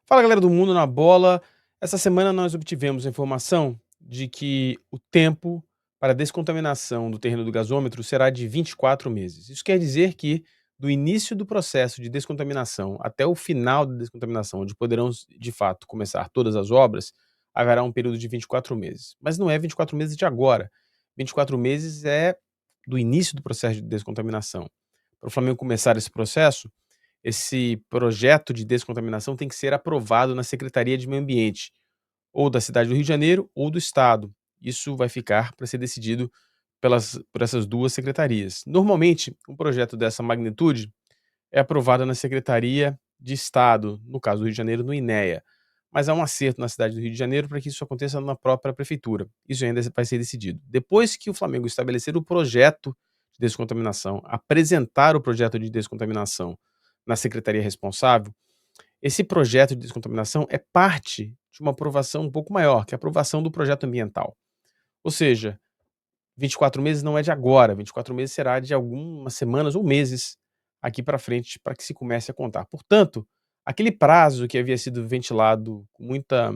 Fala galera do Mundo na Bola. Essa semana nós obtivemos a informação de que o tempo para a descontaminação do terreno do gasômetro será de 24 meses. Isso quer dizer que, do início do processo de descontaminação até o final da descontaminação, onde poderão de fato começar todas as obras, haverá um período de 24 meses. Mas não é 24 meses de agora. 24 meses é do início do processo de descontaminação. Para o Flamengo começar esse processo, esse projeto de descontaminação tem que ser aprovado na Secretaria de Meio Ambiente, ou da cidade do Rio de Janeiro ou do estado. Isso vai ficar para ser decidido por essas duas secretarias. Normalmente, um projeto dessa magnitude é aprovado na Secretaria de Estado, no caso do Rio de Janeiro, no INEA. Mas há um acerto na cidade do Rio de Janeiro para que isso aconteça na própria prefeitura. Isso ainda vai ser decidido. Depois que o Flamengo estabelecer o projeto de descontaminação, apresentar o projeto de descontaminação na secretaria responsável, esse projeto de descontaminação é parte de uma aprovação um pouco maior, que é a aprovação do projeto ambiental. Ou seja, 24 meses não é de agora, 24 meses será de algumas semanas ou meses aqui para frente, para que se comece a contar. Portanto, aquele prazo que havia sido ventilado com muita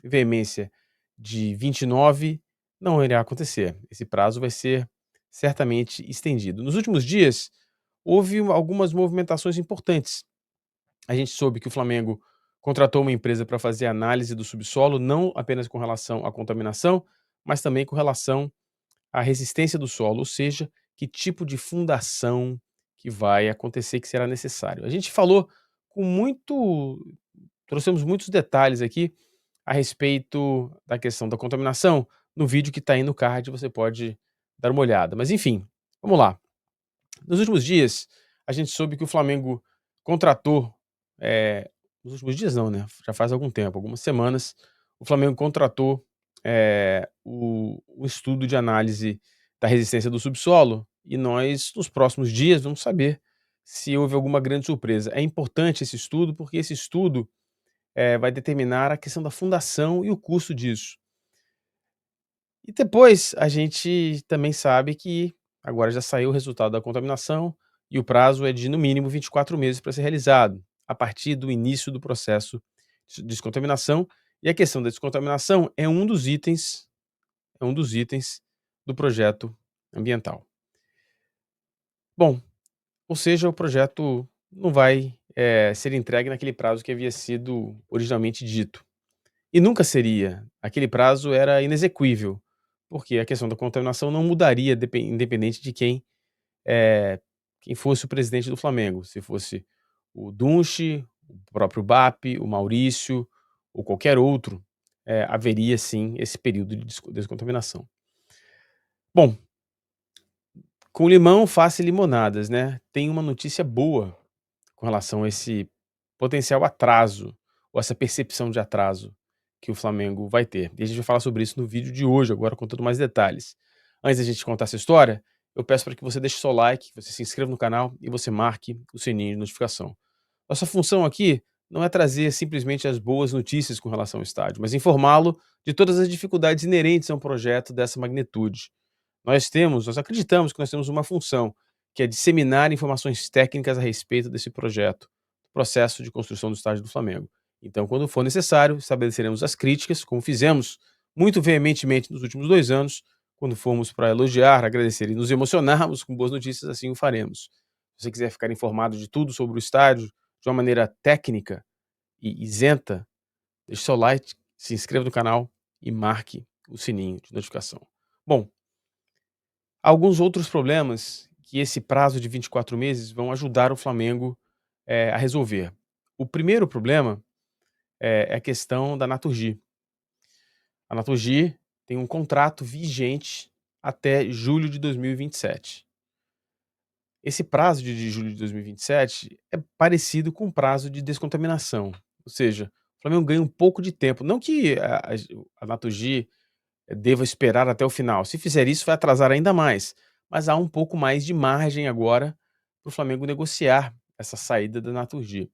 veemência de 29 não irá acontecer. Esse prazo vai ser certamente estendido. Nos últimos dias, houve algumas movimentações importantes. A gente soube que o Flamengo contratou uma empresa para fazer análise do subsolo, não apenas com relação à contaminação, mas também com relação à resistência do solo, ou seja, que tipo de fundação que vai acontecer, que será necessário. A gente falou com muito trouxemos muitos detalhes aqui a respeito da questão da contaminação no vídeo que está aí no card, você pode dar uma olhada. Mas enfim, vamos lá. Nos últimos dias, a gente soube que o Flamengo contratou, nos últimos dias não, né, já faz algum tempo, algumas semanas, o Flamengo contratou, o estudo de análise da resistência do subsolo, e nós, nos próximos dias, vamos saber se houve alguma grande surpresa. É importante esse estudo, porque esse estudo, vai determinar a questão da fundação e o custo disso. E depois a gente também sabe que agora já saiu o resultado da contaminação e o prazo é de no mínimo 24 meses para ser realizado, a partir do início do processo de descontaminação. E a questão da descontaminação é um dos itens do projeto ambiental. Bom, ou seja, o projeto não vai, ser entregue naquele prazo que havia sido originalmente dito. E nunca seria. Aquele prazo era inexequível, porque a questão da contaminação não mudaria independente de quem fosse o presidente do Flamengo, se fosse o Dunche, o próprio Bap, o Maurício ou qualquer outro, haveria sim esse período de descontaminação. Bom, com limão faça limonadas, né. Tem uma notícia boa com relação a esse potencial atraso, ou essa percepção de atraso que o Flamengo vai ter. E a gente vai falar sobre isso no vídeo de hoje, agora contando mais detalhes. Antes da gente contar essa história, eu peço para que você deixe seu like, que você se inscreva no canal e você marque o sininho de notificação. Nossa função aqui não é trazer simplesmente as boas notícias com relação ao estádio, mas informá-lo de todas as dificuldades inerentes a um projeto dessa magnitude. Nós acreditamos que nós temos uma função, que é disseminar informações técnicas a respeito desse projeto, do processo de construção do estádio do Flamengo. Então, quando for necessário, estabeleceremos as críticas, como fizemos muito veementemente nos últimos 2 anos, quando formos para elogiar, agradecer e nos emocionarmos com boas notícias, assim o faremos. Se você quiser ficar informado de tudo sobre o estádio, de uma maneira técnica e isenta, deixe seu like, se inscreva no canal e marque o sininho de notificação. Bom, alguns outros problemas que esse prazo de 24 meses vão ajudar o Flamengo, a resolver. O primeiro problema, é a questão da Naturgy. A Naturgy tem um contrato vigente até julho de 2027. Esse prazo de julho de 2027 é parecido com o prazo de descontaminação, ou seja, o Flamengo ganha um pouco de tempo, não que a Naturgy deva esperar até o final. Se fizer isso, vai atrasar ainda mais. Mas há um pouco mais de margem agora para o Flamengo negociar essa saída da Naturgy.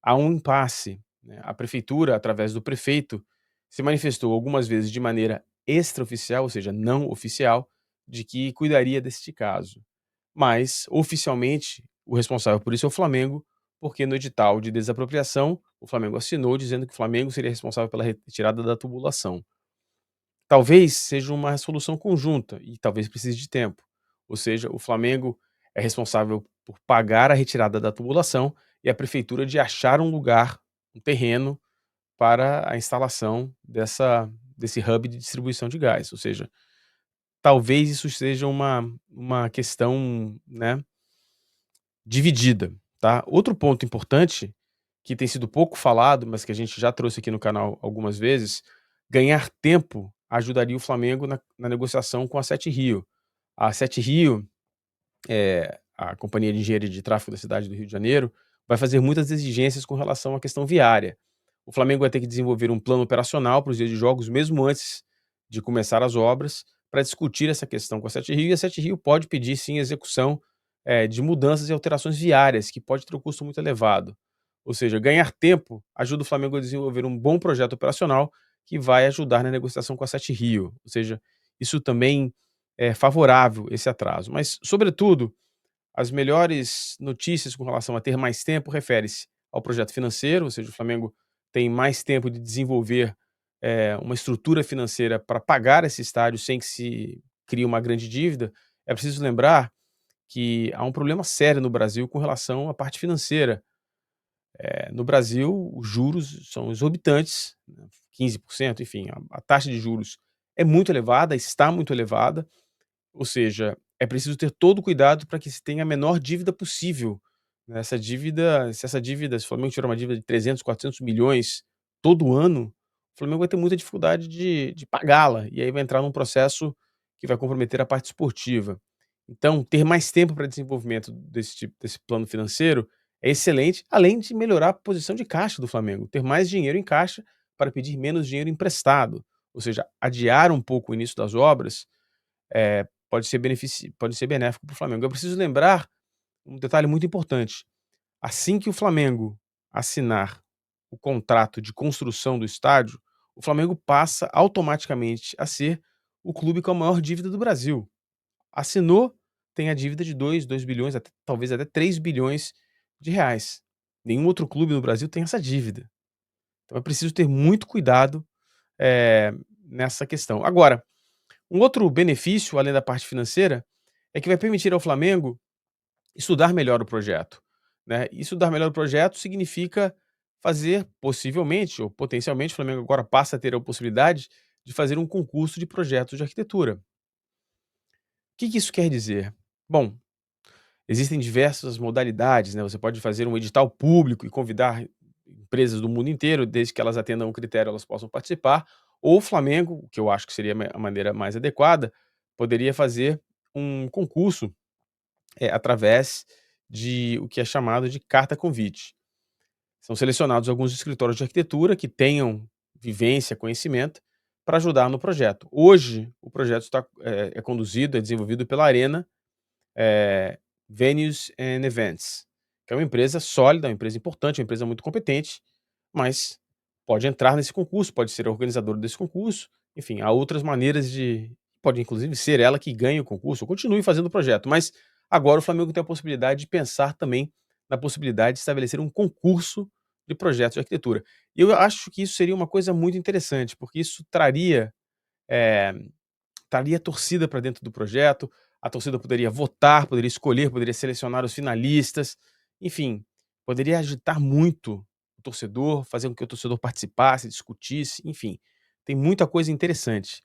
Há um impasse, né? A prefeitura, através do prefeito, se manifestou algumas vezes de maneira extraoficial, ou seja, não oficial, de que cuidaria deste caso. Mas, oficialmente, o responsável por isso é o Flamengo, porque no edital de desapropriação, o Flamengo assinou dizendo que o Flamengo seria responsável pela retirada da tubulação. Talvez seja uma solução conjunta e talvez precise de tempo. Ou seja, o Flamengo é responsável por pagar a retirada da tubulação e a prefeitura de achar um lugar, um terreno para a instalação desse hub de distribuição de gás. Ou seja, talvez isso seja uma questão, né, dividida, tá. Outro ponto importante, que tem sido pouco falado, mas que a gente já trouxe aqui no canal algumas vezes, ganhar tempo ajudaria o Flamengo na negociação com a Sete Rio. A Sete Rio, a companhia de engenharia de tráfego da cidade do Rio de Janeiro, vai fazer muitas exigências com relação à questão viária. O Flamengo vai ter que desenvolver um plano operacional para os dias de jogos, mesmo antes de começar as obras, para discutir essa questão com a Sete Rio, e a Sete Rio pode pedir sim execução, de mudanças e alterações viárias, que pode ter um custo muito elevado. Ou seja, ganhar tempo ajuda o Flamengo a desenvolver um bom projeto operacional que vai ajudar na negociação com a Sete Rio. Ou seja, isso também é favorável, esse atraso. Mas, sobretudo, as melhores notícias com relação a ter mais tempo refere-se ao projeto financeiro, ou seja, o Flamengo tem mais tempo de desenvolver, uma estrutura financeira para pagar esse estádio sem que se crie uma grande dívida. É preciso lembrar que há um problema sério no Brasil com relação à parte financeira. No Brasil, os juros são exorbitantes, né, 15%, enfim, a taxa de juros é muito elevada, está muito elevada, ou seja, é preciso ter todo o cuidado para que se tenha a menor dívida possível, né, se o Flamengo tiver uma dívida de 300, 400 milhões todo ano, o Flamengo vai ter muita dificuldade de pagá-la, e aí vai entrar num processo que vai comprometer a parte esportiva. Então, ter mais tempo para desenvolvimento desse plano financeiro é excelente, além de melhorar a posição de caixa do Flamengo, ter mais dinheiro em caixa para pedir menos dinheiro emprestado, ou seja, adiar um pouco o início das obras, pode ser benéfico para o Flamengo. Eu preciso lembrar um detalhe muito importante: assim que o Flamengo assinar o contrato de construção do estádio, o Flamengo passa automaticamente a ser o clube com a maior dívida do Brasil. Assinou, tem a dívida de 2 bilhões, até talvez até 3 bilhões de reais. Nenhum outro clube no Brasil tem essa dívida. Então é preciso ter muito cuidado, eh, nessa questão. Agora, um outro benefício, além da parte financeira, é que vai permitir ao Flamengo estudar melhor o projeto, né. E estudar melhor o projeto significa fazer, possivelmente ou potencialmente, o Flamengo agora passa a ter a possibilidade de fazer um concurso de projetos de arquitetura. O que que isso quer dizer? Bom, existem diversas modalidades, né, você pode fazer um edital público e convidar empresas do mundo inteiro, desde que elas atendam um critério, elas possam participar, ou o Flamengo, o que eu acho que seria a maneira mais adequada, poderia fazer um concurso, através de o que é chamado de carta convite. São selecionados alguns escritórios de arquitetura que tenham vivência, conhecimento, para ajudar no projeto. Hoje, o projeto é conduzido, é desenvolvido pela Arena, eh, Venues and Events, que é uma empresa sólida, uma empresa importante, uma empresa muito competente, mas pode entrar nesse concurso, pode ser organizador desse concurso, enfim, há outras maneiras de pode inclusive ser ela que ganhe o concurso ou continue fazendo o projeto, mas agora o Flamengo tem a possibilidade de pensar também na possibilidade de estabelecer um concurso de projetos de arquitetura. E eu acho que isso seria uma coisa muito interessante, porque isso eh traria a torcida para dentro do projeto, a torcida poderia votar, poderia escolher, poderia selecionar os finalistas, enfim, poderia agitar muito o torcedor, fazer com que o torcedor participasse, discutisse, enfim, tem muita coisa interessante.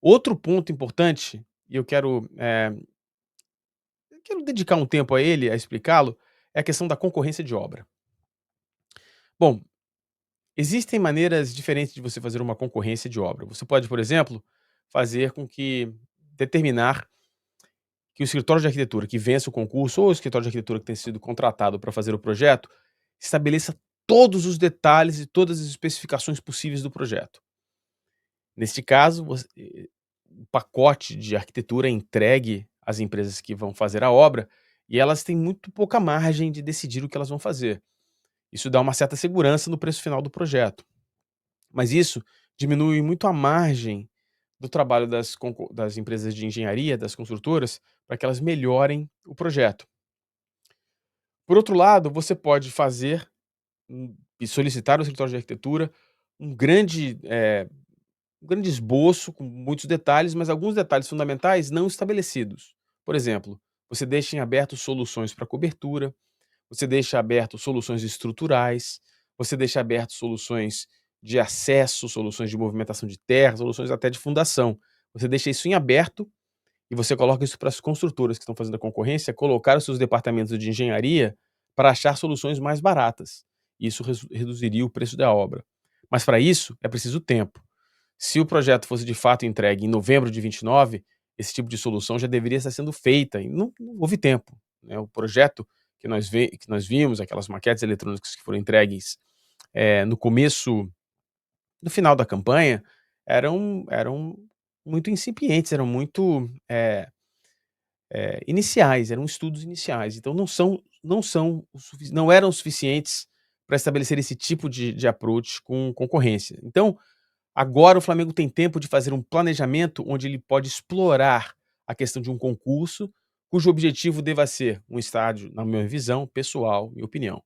Outro ponto importante, e eu quero dedicar um tempo a ele, a explicá-lo, é a questão da concorrência de obra. Bom, existem maneiras diferentes de você fazer uma concorrência de obra. Você pode, por exemplo, fazer com que determinar que o escritório de arquitetura que vença o concurso ou o escritório de arquitetura que tenha sido contratado para fazer o projeto, estabeleça todos os detalhes e todas as especificações possíveis do projeto. Neste caso, o pacote de arquitetura é entregue às empresas que vão fazer a obra e elas têm muito pouca margem de decidir o que elas vão fazer. Isso dá uma certa segurança no preço final do projeto. Mas isso diminui muito a margem do trabalho das empresas de engenharia, das construtoras, para que elas melhorem o projeto. Por outro lado, você pode fazer e solicitar ao escritório de arquitetura um grande esboço com muitos detalhes, mas alguns detalhes fundamentais não estabelecidos. Por exemplo, você deixa em aberto soluções para cobertura, você deixa aberto soluções estruturais, você deixa aberto soluções de acesso, soluções de movimentação de terra, soluções até de fundação. Você deixa isso em aberto e você coloca isso para as construtoras que estão fazendo a concorrência colocar os seus departamentos de engenharia para achar soluções mais baratas. Isso reduziria o preço da obra. Mas para isso é preciso tempo. Se o projeto fosse de fato entregue em novembro de 29, esse tipo de solução já deveria estar sendo feita e não houve tempo, né. O projeto que nós vimos, aquelas maquetes eletrônicas que foram entregues, no começo no final da campanha, eram muito incipientes, eram muito, iniciais, eram estudos iniciais, então não eram suficientes para estabelecer esse tipo de approach com concorrência. Então, agora o Flamengo tem tempo de fazer um planejamento onde ele pode explorar a questão de um concurso, cujo objetivo deva ser um estádio, na minha visão pessoal, minha opinião,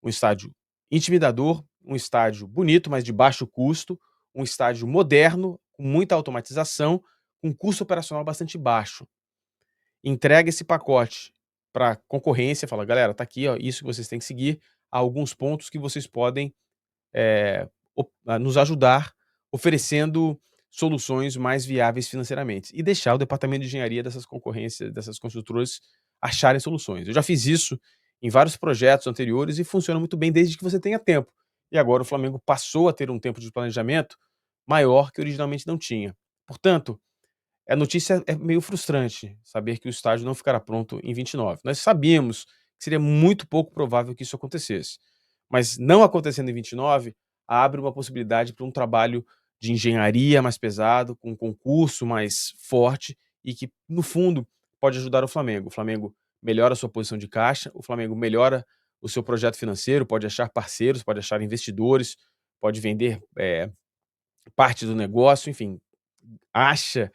um estádio intimidador, um estádio bonito, mas de baixo custo, um estádio moderno, com muita automatização, com custo operacional bastante baixo. Entrega esse pacote para concorrência, fala: "Galera, tá aqui, ó, isso que vocês têm que seguir, há alguns pontos que vocês podem nos ajudar oferecendo soluções mais viáveis financeiramente e deixar o departamento de engenharia dessas concorrências, dessas construtoras acharem soluções. Eu já fiz isso em vários projetos anteriores e funciona muito bem desde que você tenha tempo. E agora o Flamengo passou a ter um tempo de planejamento maior que originalmente não tinha. Portanto, a notícia é meio frustrante saber que o estádio não ficará pronto em 29. Nós sabíamos que seria muito pouco provável que isso acontecesse, mas não acontecendo em 29 abre uma possibilidade para um trabalho de engenharia mais pesado, com um concurso mais forte e que, no fundo, pode ajudar o Flamengo. O Flamengo melhora a sua posição de caixa, o Flamengo melhora o seu projeto financeiro, pode achar parceiros, pode achar investidores, pode vender parte do negócio, enfim, acha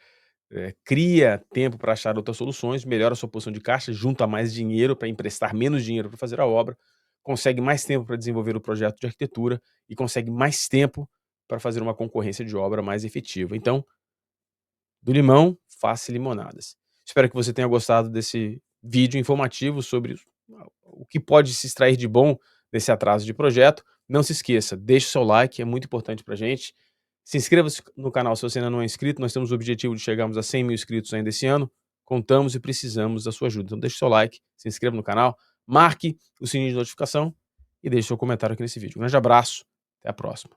cria tempo para achar outras soluções, melhora a sua posição de caixa, junta mais dinheiro para emprestar menos dinheiro para fazer a obra, consegue mais tempo para desenvolver o projeto de arquitetura e consegue mais tempo para fazer uma concorrência de obra mais efetiva. Então, do limão, faça limonadas. Espero que você tenha gostado desse vídeo informativo sobre o que pode se extrair de bom desse atraso de projeto. Não se esqueça, deixe o seu like, é muito importante para a gente. Se inscreva no canal se você ainda não é inscrito. Nós temos o objetivo de chegarmos a 100 mil inscritos ainda esse ano. Contamos e precisamos da sua ajuda. Então deixe o seu like, se inscreva no canal, marque o sininho de notificação e deixe seu comentário aqui nesse vídeo. Um grande abraço, até a próxima.